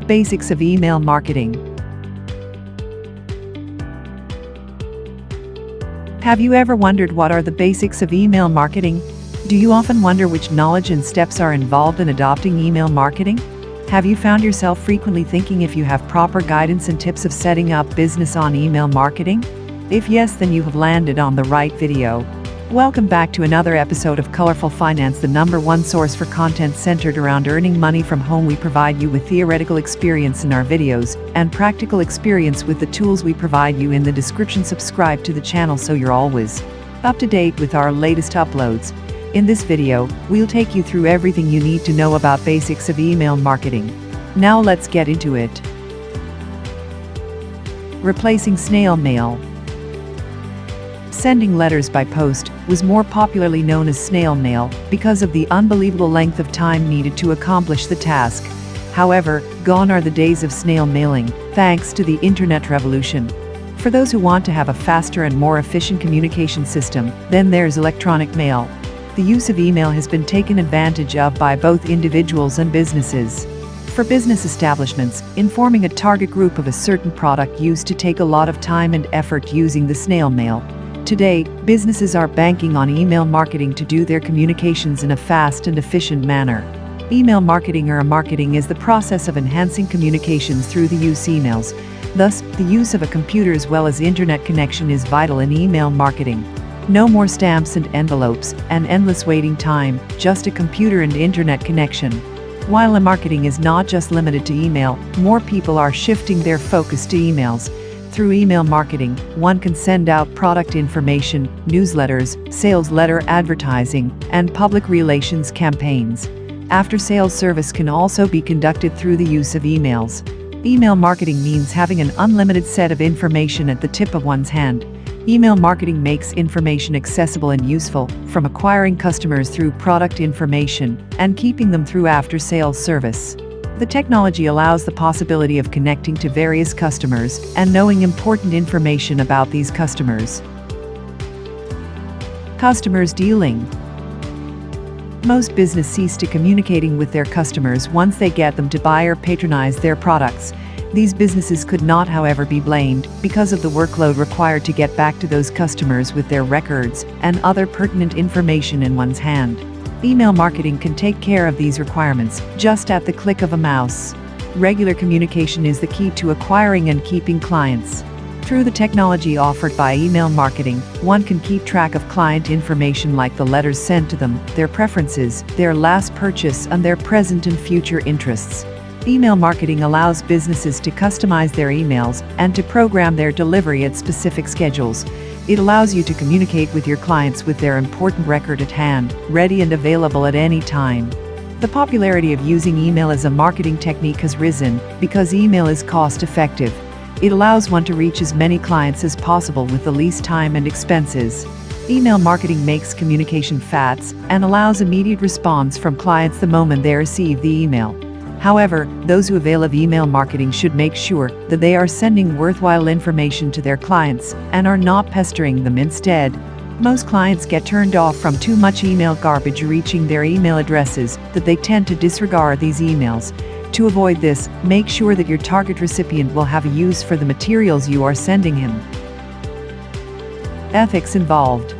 Basics of email marketing. Have you ever wondered what are the basics of email marketing? Do you often wonder which knowledge and steps are involved in adopting email marketing? Have you found yourself frequently thinking if you have proper guidance and tips of setting up business on email marketing? If yes, then you have landed on the right video. Welcome back to another episode of Colorful Finance, the #1 source for content centered around earning money from home. We provide you with theoretical experience in our videos and practical experience with the tools we provide you in the description. Subscribe to the channel so you're always up to date with our latest uploads. In this video, we'll take you through everything you need to know about basics of email marketing. Now let's get into it. Replacing snail mail. Sending letters by post was more popularly known as snail mail because of the unbelievable length of time needed to accomplish the task. However, gone are the days of snail mailing, thanks to the internet revolution. For those who want to have a faster and more efficient communication system, then there's electronic mail. The use of email has been taken advantage of by both individuals and businesses. For business establishments, informing a target group of a certain product used to take a lot of time and effort using the snail mail. Today, businesses are banking on email marketing to do their communications in a fast and efficient manner. Email marketing is the process of enhancing communications through the use of emails. Thus, the use of a computer as well as internet connection is vital in email marketing. No more stamps and envelopes, and endless waiting time, just a computer and internet connection. While marketing is not just limited to email, more people are shifting their focus to emails. Through email marketing, one can send out product information, newsletters, sales letter advertising, and public relations campaigns. After-sales service can also be conducted through the use of emails. Email marketing means having an unlimited set of information at the tip of one's hand. Email marketing makes information accessible and useful, from acquiring customers through product information and keeping them through after-sales service. The technology allows the possibility of connecting to various customers and knowing important information about these customers. Customers dealing. Most businesses cease to communicating with their customers once they get them to buy or patronize their products. These businesses could not, however, be blamed because of the workload required to get back to those customers with their records and other pertinent information in one's hand. Email marketing can take care of these requirements just at the click of a mouse. Regular communication is the key to acquiring and keeping clients. Through the technology offered by email marketing, one can keep track of client information like the letters sent to them, their preferences, their last purchase, and their present and future interests. Email marketing allows businesses to customize their emails and to program their delivery at specific schedules. It allows you to communicate with your clients with their important record at hand, ready and available at any time. The popularity of using email as a marketing technique has risen because email is cost-effective. It allows one to reach as many clients as possible with the least time and expenses. Email marketing makes communication fast and allows immediate response from clients the moment they receive the email. However, those who avail of email marketing should make sure that they are sending worthwhile information to their clients and are not pestering them instead. Most clients get turned off from too much email garbage reaching their email addresses that they tend to disregard these emails. To avoid this, make sure that your target recipient will have a use for the materials you are sending him. Ethics involved.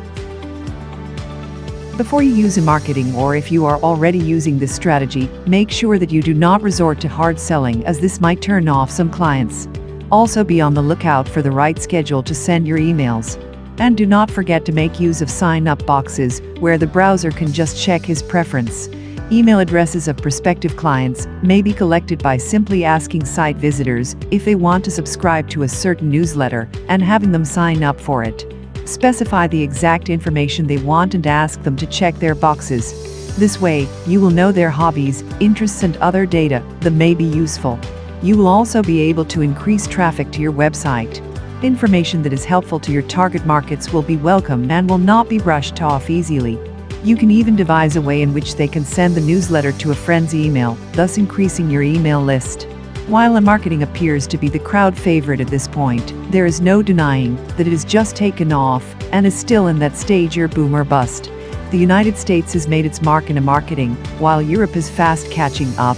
Before you use marketing, or if you are already using this strategy, make sure that you do not resort to hard selling, as this might turn off some clients. Also, be on the lookout for the right schedule to send your emails. And do not forget to make use of sign-up boxes, where the browser can just check his preference. Email addresses of prospective clients may be collected by simply asking site visitors if they want to subscribe to a certain newsletter and having them sign up for it. Specify the exact information they want and ask them to check their boxes. This way, you will know their hobbies, interests, and other data that may be useful. You will also be able to increase traffic to your website. Information that is helpful to your target markets will be welcome and will not be brushed off easily. You can even devise a way in which they can send the newsletter to a friend's email, thus increasing your email list. While marketing appears to be the crowd favorite at this point, there is no denying that it has just taken off and is still in that stage or boom or bust. The United States has made its mark in marketing, while Europe is fast catching up.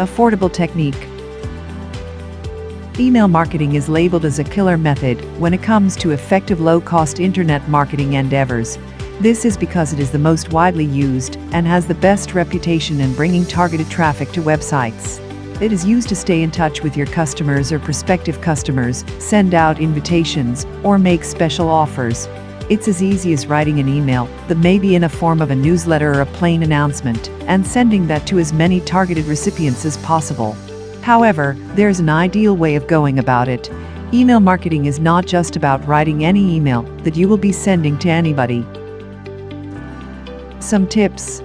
Affordable technique. Email marketing is labeled as a killer method when it comes to effective low-cost internet marketing endeavors. This is because it is the most widely used and has the best reputation in bringing targeted traffic to websites. It is used to stay in touch with your customers or prospective customers, send out invitations, or make special offers. It's as easy as writing an email that may be in a form of a newsletter or a plain announcement, and sending that to as many targeted recipients as possible. However, there's an ideal way of going about it. Email marketing is not just about writing any email that you will be sending to anybody. Some tips.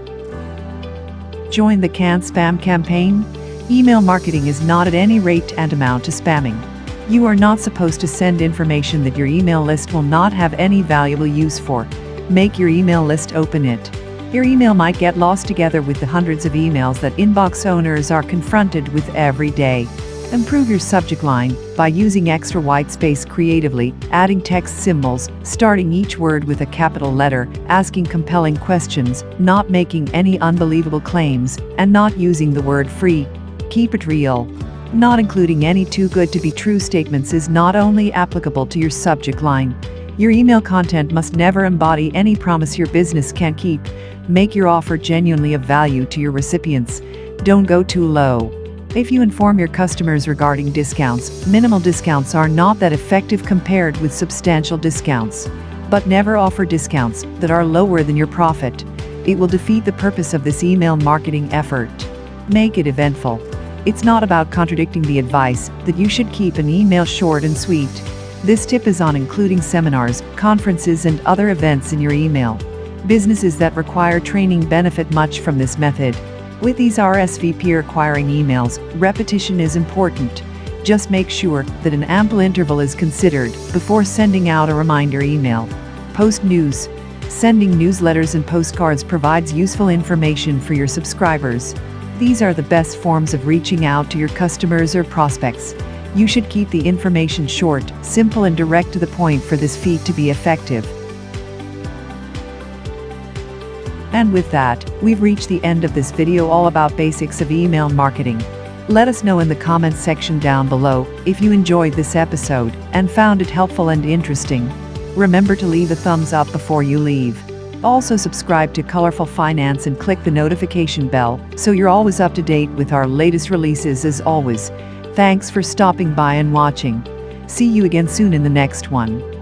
Join the Can't Spam campaign. Email marketing is not at any rate tantamount to spamming. You are not supposed to send information that your email list will not have any valuable use for. Make your email list open it. Your email might get lost together with the hundreds of emails that inbox owners are confronted with every day. Improve your subject line by using extra white space creatively, adding text symbols, starting each word with a capital letter, asking compelling questions, not making any unbelievable claims, and not using the word free. Keep it real. Not including any too good to be true statements is not only applicable to your subject line. Your email content must never embody any promise your business can't keep. Make your offer genuinely of value to your recipients. Don't go too low. If you inform your customers regarding discounts, minimal discounts are not that effective compared with substantial discounts. But never offer discounts that are lower than your profit. It will defeat the purpose of this email marketing effort. Make it eventful. It's not about contradicting the advice that you should keep an email short and sweet. This tip is on including seminars, conferences, and other events in your email. Businesses that require training benefit much from this method. With these RSVP requiring emails, repetition is important. Just make sure that an ample interval is considered before sending out a reminder email. Post news. Sending newsletters and postcards provides useful information for your subscribers. These are the best forms of reaching out to your customers or prospects. You should keep the information short, simple, and direct to the point for this feat to be effective. And with that, we've reached the end of this video all about basics of email marketing. Let us know in the comments section down below if you enjoyed this episode and found it helpful and interesting. Remember to leave a thumbs up before you leave. Also subscribe to Colorful Finance and click the notification bell so you're always up to date with our latest releases. As always, thanks for stopping by and watching. See you again soon in the next one.